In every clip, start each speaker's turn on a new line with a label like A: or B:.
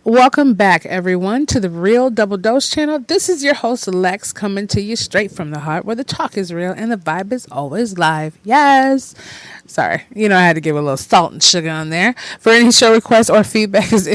A: Welcome back, everyone, to the Real Double Dose channel. This is your host, Lex, coming to you straight from the heart where the talk is real and the vibe is always live. Yes. Sorry. I had to give a little salt and sugar on there. For any show requests or feedback is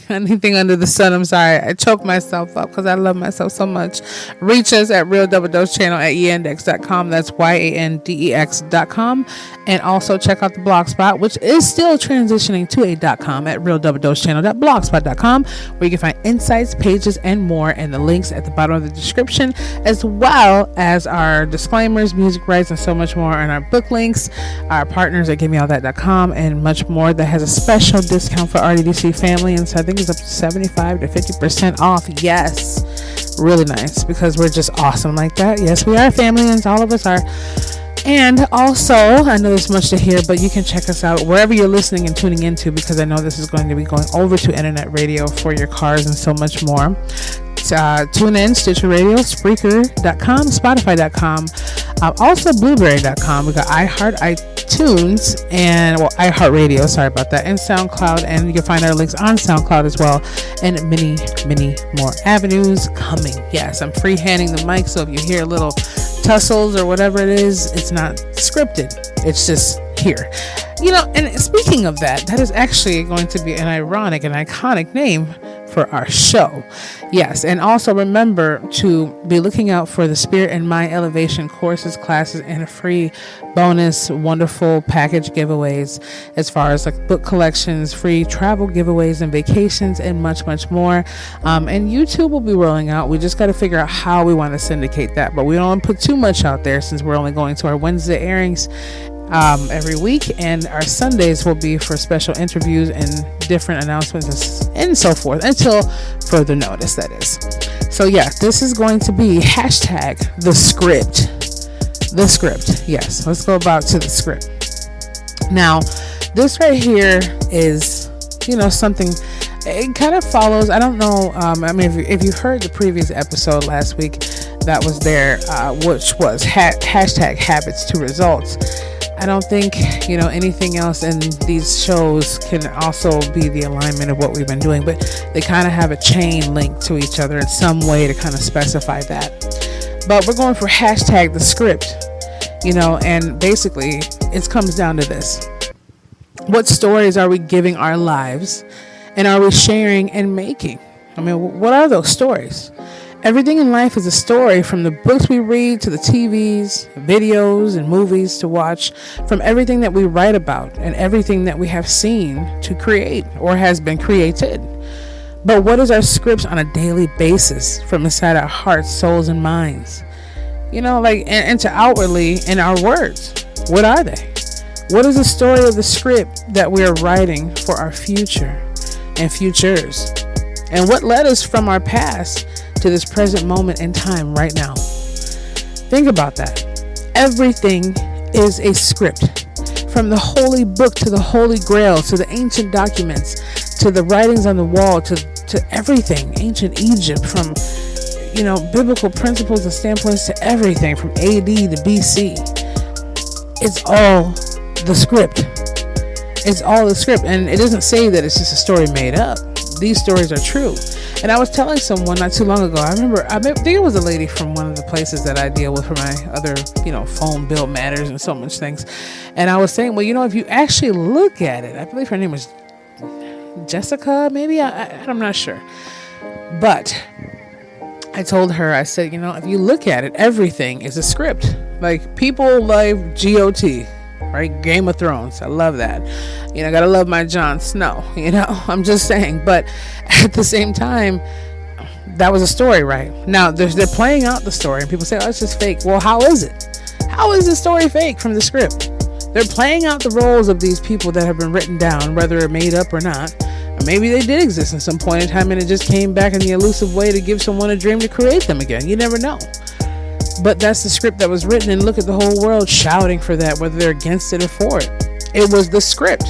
A: anything under the sun, I'm sorry. I choked myself up because I love myself so much. Reach us at Real Double Dose channel at yandex.com. That's yandex.com. And also check out the Blogspot, which is still transitioning to a .com at realdoubledosechannel.blogspot.com, where you can find insights, pages, and more, and the links at the bottom of the description, as well as our disclaimers, music rights, and so much more, and our book links, our partners at GiveMeAllThat.com, and much more. That has a special discount for RDDC family, and so I think it's up to 75 to 50% off. Yes, really nice, because we're just awesome like that. Yes, we are family, and all of us are. And also, I know there's much to hear, but you can check us out wherever you're listening and tuning into, because I know this is going to be going over to internet radio for your cars and so much more. Tune in, Stitcher Radio, Spreaker.com, Spotify.com, also Blueberry.com. We got iTunes, and iHeartRadio, sorry about that, and SoundCloud, and you can find our links on SoundCloud as well, and many, many more avenues coming. Yes, I'm freehanding the mic, so if you hear little tussles or whatever it is, it's not scripted, it's just here. And speaking of that is actually going to be an ironic and iconic name for our show. Yes, and also remember to be looking out for the Spirit and Mind Elevation courses, classes, and a free bonus wonderful package giveaways, as far as like book collections, free travel giveaways and vacations, and much, much more. And YouTube will be rolling out. We just got to figure out how we want to syndicate that, but we don't want to put too much out there since we're only going to our Wednesday airings every week, and our Sundays will be for special interviews and different announcements and so forth, until further notice, that is. So yeah, this is going to be hashtag the script. Yes, let's go about to the script. Now, this right here is something, it kind of follows, I don't know, if you heard the previous episode last week that was there, which was hashtag habits to results. I don't think, anything else in these shows can also be the alignment of what we've been doing, but they kind of have a chain link to each other in some way to kind of specify that. But we're going for hashtag the script, and basically it comes down to this. What stories are we giving our lives, and are we sharing and making? What are those stories? Everything in life is a story, from the books we read to the TVs, videos, and movies to watch, from everything that we write about and everything that we have seen to create or has been created. But what is our scripts on a daily basis from inside our hearts, souls, and minds? And to outwardly in our words, what are they? What is the story of the script that we are writing for our future and futures? And what led us from our past to this present moment in time right now? Think about that. Everything is a script, from the holy book to the holy grail, to the ancient documents, to the writings on the wall, to everything, ancient Egypt, from biblical principles and standpoints to everything from AD to BC. It's all the script. It's all the script, and it doesn't say that it's just a story made up. These stories are true. And I was telling someone not too long ago, I think it was a lady from one of the places that I deal with for my other, phone bill matters and so much things. And I was saying, well, if you actually look at it, I believe her name was Jessica, maybe, I'm not sure. But I told her, I said, if you look at it, everything is a script. Like, people love GOT. Right? Game of Thrones. I love that. Gotta love my Jon Snow. I'm just saying. But at the same time, that was a story, right? Now, they're playing out the story, and people say, oh, it's just fake. Well, how is it? How is the story fake from the script? They're playing out the roles of these people that have been written down, whether they're made up or not. Or maybe they did exist at some point in time, and it just came back in the elusive way to give someone a dream to create them again. You never know. But that's the script that was written, and look at the whole world shouting for that, whether they're against it or for it. It was the script.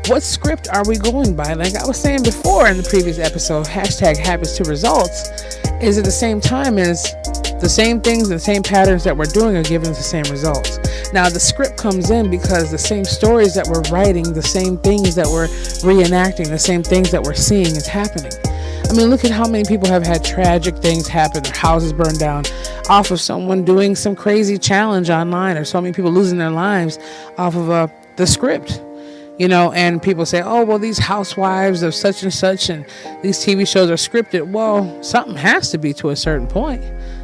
A: What script are we going by? Like I was saying before in the previous episode, hashtag habits to results is at the same time as The same things, the same patterns that we're doing are giving us the same results. Now, the script comes in because the same stories that we're writing, the same things that we're reenacting, the same things that we're seeing is happening. I mean, look at how many people have had tragic things happen, their houses burned down off of someone doing some crazy challenge online, or so many people losing their lives off of the script. And people say, oh, well, these housewives of such and such and these TV shows are scripted. Well, something has to be to a certain point,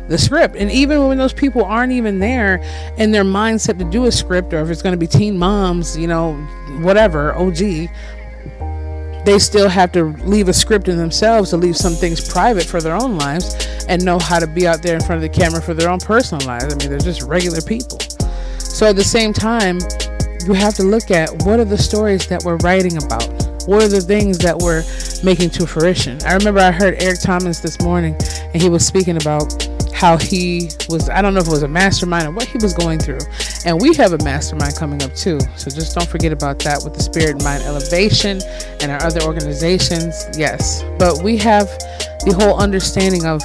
A: the script. And even when those people aren't even there in their mindset to do a script, or if it's going to be Teen Moms, whatever, OG, they still have to leave a script in themselves to leave some things private for their own lives and know how to be out there in front of the camera for their own personal lives. I mean, they're just regular people. So at the same time, you have to look at what are the stories that we're writing about? What are the things that we're making to fruition? I remember I heard Eric Thomas this morning, and he was speaking about how he was, I don't know if it was a mastermind or what he was going through. And we have a mastermind coming up too. So just don't forget about that with the Spirit and Mind Elevation and our other organizations. Yes. But we have the whole understanding of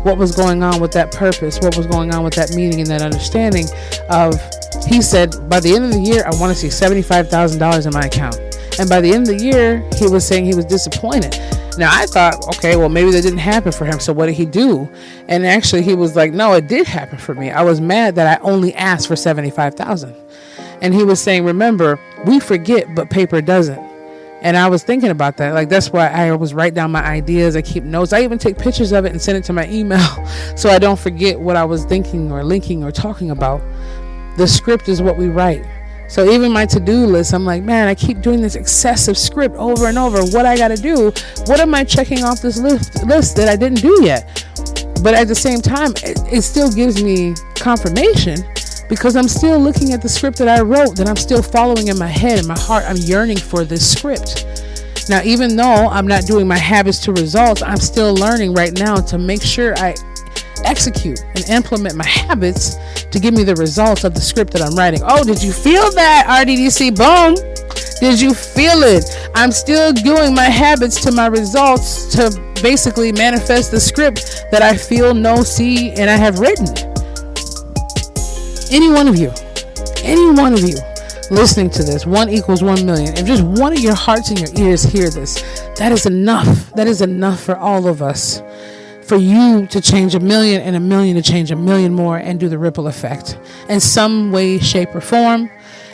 A: what was going on with that purpose, what was going on with that meaning, and that understanding of, he said, by the end of the year, I want to see $75,000 in my account. And by the end of the year, he was saying he was disappointed. Now, I thought, okay, well, maybe that didn't happen for him. So what did he do? And actually, he was like, no, it did happen for me. I was mad that I only asked for $75,000. And he was saying, remember, we forget, but paper doesn't. And I was thinking about that. Like, that's why I always write down my ideas. I keep notes. I even take pictures of it and send it to my email so I don't forget what I was thinking or linking or talking about. The script is what we write. So even my to-do list, I'm like, man, I keep doing this excessive script over and over. What I got to do? What am I checking off this list that I didn't do yet? But at the same time, it still gives me confirmation, because I'm still looking at the script that I wrote, that I'm still following in my head, in my heart. I'm yearning for this script. Now, even though I'm not doing my habits to results, I'm still learning right now to make sure I execute and implement my habits to give me the results of the script that I'm writing. Oh, did you feel that, RDDC? Boom. Did you feel it? I'm still doing my habits to my results to basically manifest the script that I feel, know, see, and I have written. Any one of you listening to this, 1 equals 1 million. If just one of your hearts and your ears hear this, that is enough. That is enough for all of us. For you to change 1 million and 1 million to change 1 million more and do the ripple effect in some way, shape, or form.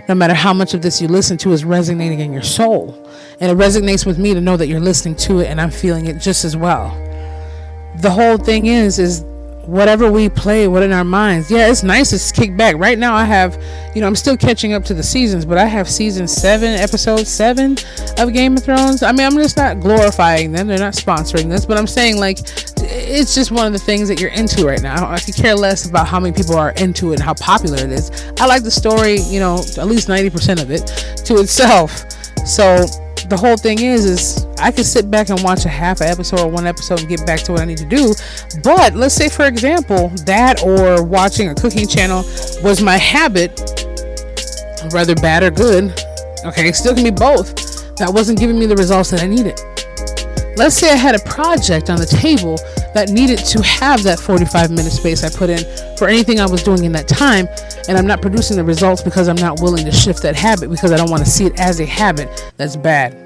A: No matter how much of this you listen to is resonating in your soul. And it resonates with me to know that you're listening to it and I'm feeling it just as well. The whole thing is whatever we play, what in our minds. Yeah, it's nice to kick back. Right now I have, I'm still catching up to the seasons, but I have season 7, episode 7 of Game of Thrones. I mean, I'm just not glorifying them. They're not sponsoring this, but I'm saying, like, it's just one of the things that you're into right now. I could care less about how many people are into it and how popular it is. I like the story, at least 90% of it to itself. So the whole thing is I could sit back and watch a half an episode or one episode and get back to what I need to do. But let's say, for example, that or watching a cooking channel was my habit, whether bad or good. Okay, it still can be both. That wasn't giving me the results that I needed. Let's say I had a project on the table that needed to have that 45-minute space I put in for anything I was doing in that time, and I'm not producing the results because I'm not willing to shift that habit, because I don't want to see it as a habit that's bad.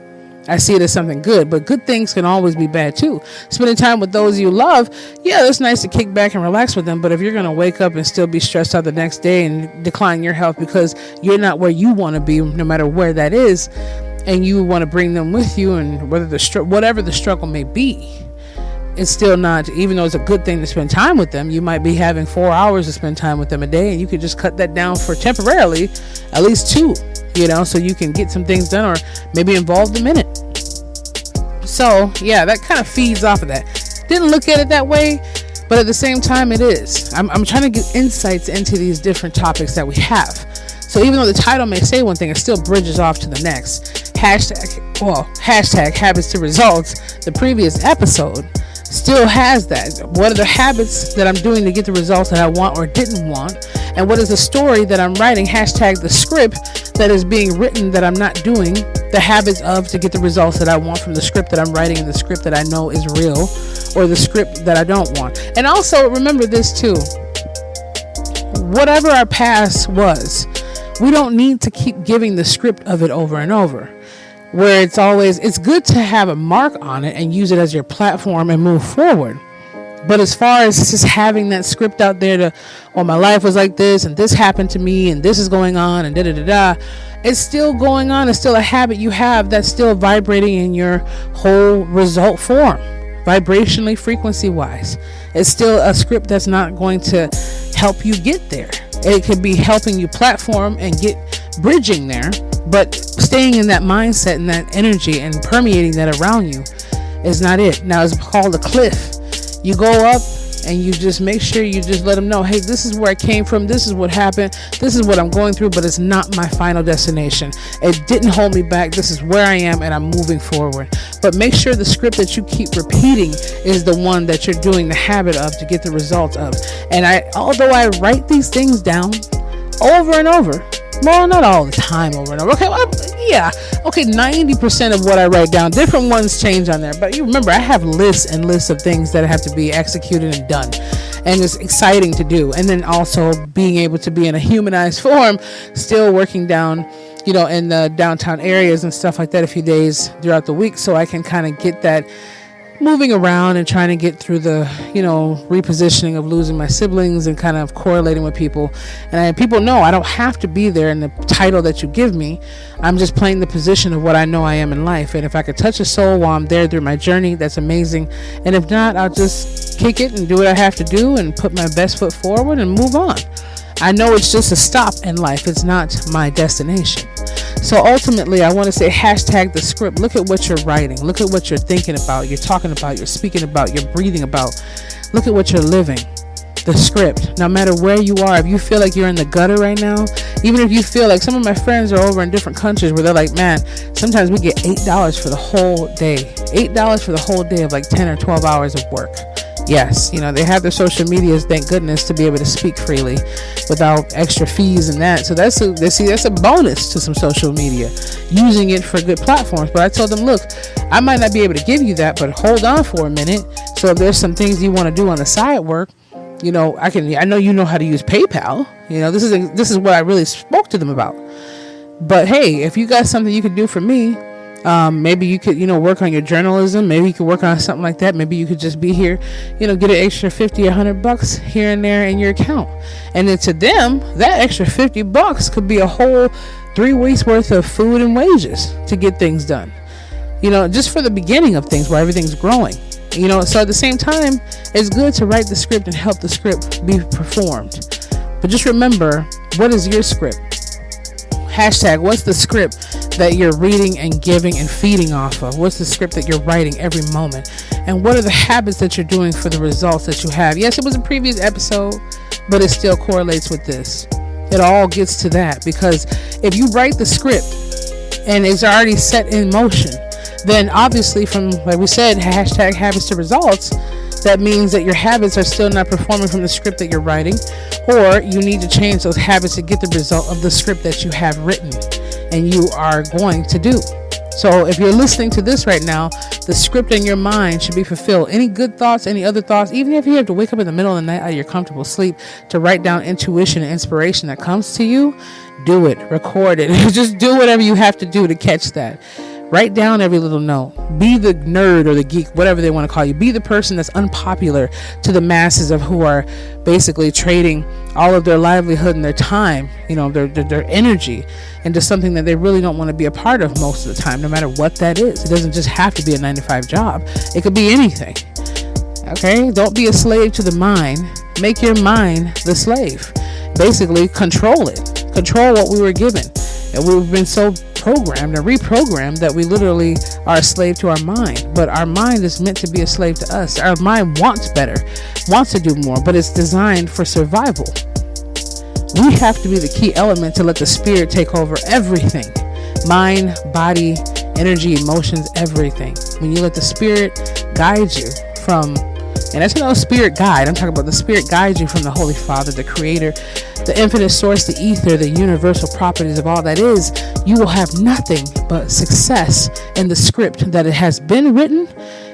A: I see it as something good, but good things can always be bad too. Spending time with those you love, yeah, it's nice to kick back and relax with them, but if you're going to wake up and still be stressed out the next day and decline your health because you're not where you want to be, no matter where that is, and you want to bring them with you, and whatever the struggle may be, it's still not, even though it's a good thing to spend time with them, you might be having 4 hours to spend time with them a day, and you could just cut that down for temporarily, at least 2, so you can get some things done or maybe involve them in it. So yeah, that kind of feeds off of that. Didn't look at it that way, but at the same time it is. I'm trying to get insights into these different topics that we have. So even though the title may say one thing, it still bridges off to the next. Hashtag habits to results. The previous episode still has that. What are the habits that I'm doing to get the results that I want or didn't want? And what is the story that I'm writing? Hashtag the script that is being written that I'm not doing the habits of to get the results that I want from the script that I'm writing and the script that I know is real or the script that I don't want. And also remember this too. Whatever our past was, we don't need to keep giving the script of it over and over. Where it's good to have a mark on it and use it as your platform and move forward. But as far as just having that script out there my life was like this and this happened to me and this is going on and it's still going on. It's still a habit you have that's still vibrating in your whole result form, vibrationally, frequency wise. It's still a script that's not going to help you get there. It could be helping you platform and get bridging there, but staying in that mindset and that energy and permeating that around you is not it. Now it's called a cliff. You go up and you just make sure you just let them know, hey, this is where I came from. This is what happened. This is what I'm going through, but it's not my final destination. It didn't hold me back. This is where I am and I'm moving forward. But make sure the script that you keep repeating is the one that you're doing the habit of to get the results of. And although I write these things down over and over, well, not all the time over and over. Okay, 90% of what I write down, different ones change on there. But you remember, I have lists and lists of things that have to be executed and done. And it's exciting to do. And then also being able to be in a humanized form, still working down, in the downtown areas and stuff like that a few days throughout the week. So I can kind of get that moving around and trying to get through the, repositioning of losing my siblings and kind of correlating with people. And people know I don't have to be there in the title that you give me. I'm just playing the position of what I know I am in life. And if I could touch a soul while I'm there through my journey, that's amazing. And if not, I'll just kick it and do what I have to do and put my best foot forward and move on. I know it's just a stop in life. It's not my destination. So ultimately, I want to say hashtag the script. Look at what you're writing. Look at what you're thinking about. You're talking about. You're speaking about. You're breathing about. Look at what you're living. The script. No matter where you are, if you feel like you're in the gutter right now, even if you feel like some of my friends are over in different countries where they're like, man, sometimes we get $8 for the whole day. $8 for the whole day of like 10 or 12 hours of work. Yes, they have their social medias, thank goodness, to be able to speak freely without extra fees and that. So that's a bonus to some social media, using it for good platforms. But I told them, look, I might not be able to give you that, but hold on for a minute. So if there's some things you want to do on the side work, I know you know how to use PayPal. This is what I really spoke to them about. But hey, if you got something you could do for me, maybe you could, work on your journalism. Maybe you could work on something like that. Maybe you could just be here, get an extra $50 or $100 here and there in your account. And then to them, that extra $50 could be a whole 3 weeks worth of food and wages to get things done. Just for the beginning of things while everything's growing. So at the same time, it's good to write the script and help the script be performed. But just remember, what is your script? Hashtag, what's the script that you're reading and giving and feeding off of? What's the script that you're writing every moment? And what are the habits that you're doing for the results that you have? Yes, it was a previous episode, but it still correlates with this. It all gets to that, because if you write the script and it's already set in motion, then obviously from, like we said, hashtag habits to results, that means that your habits are still not performing from the script that you're writing, or you need to change those habits to get the result of the script that you have written and you are going to do. So if you're listening to this right now, the script in your mind should be fulfilled. Any good thoughts, any other thoughts, even if you have to wake up in the middle of the night out of your comfortable sleep to write down intuition and inspiration that comes to you, do it, record it. Just do whatever you have to do to catch that. Write down every little note. Be the nerd or the geek, whatever they want to call you. Be the person that's unpopular to the masses of who are basically trading all of their livelihood and their time, their energy into something that they really don't want to be a part of most of the time, no matter what that is. It doesn't just have to be a 9-to-5 job. It could be anything. Okay? Don't be a slave to the mind. Make your mind the slave. Basically, control it. Control what we were given. And we've been so programmed and reprogrammed that we literally are a slave to our mind. But our mind is meant to be a slave to us. Our mind wants better, wants to do more, but it's designed for survival. We have to be the key element to let the spirit take over everything. Mind, body, energy, emotions, everything. When you let the spirit guide you from, and that's no spirit guide, I'm talking about the spirit guides you from the Holy Father, the Creator, the infinite source, the ether, the universal properties of all that is, you will have nothing but success in the script that it has been written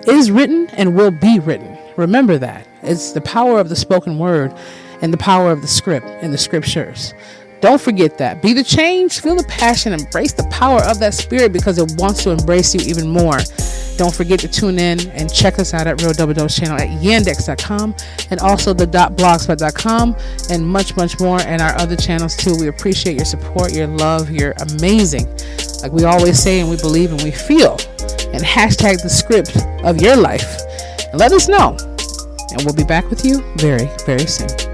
A: is written and will be written. Remember that. It's the power of the spoken word and the power of the script and the scriptures. Don't forget that. Be the change, feel the passion, embrace the power of that spirit because it wants to embrace you even more. Don't forget to tune in and check us out at Real Double Dose Channel at yandex.com and also the .blogspot.com and much, much more, and our other channels too. We appreciate your support, your love. You're amazing. Like we always say, and we believe and we feel. And hashtag the script of your life. And let us know. And we'll be back with you very, very soon.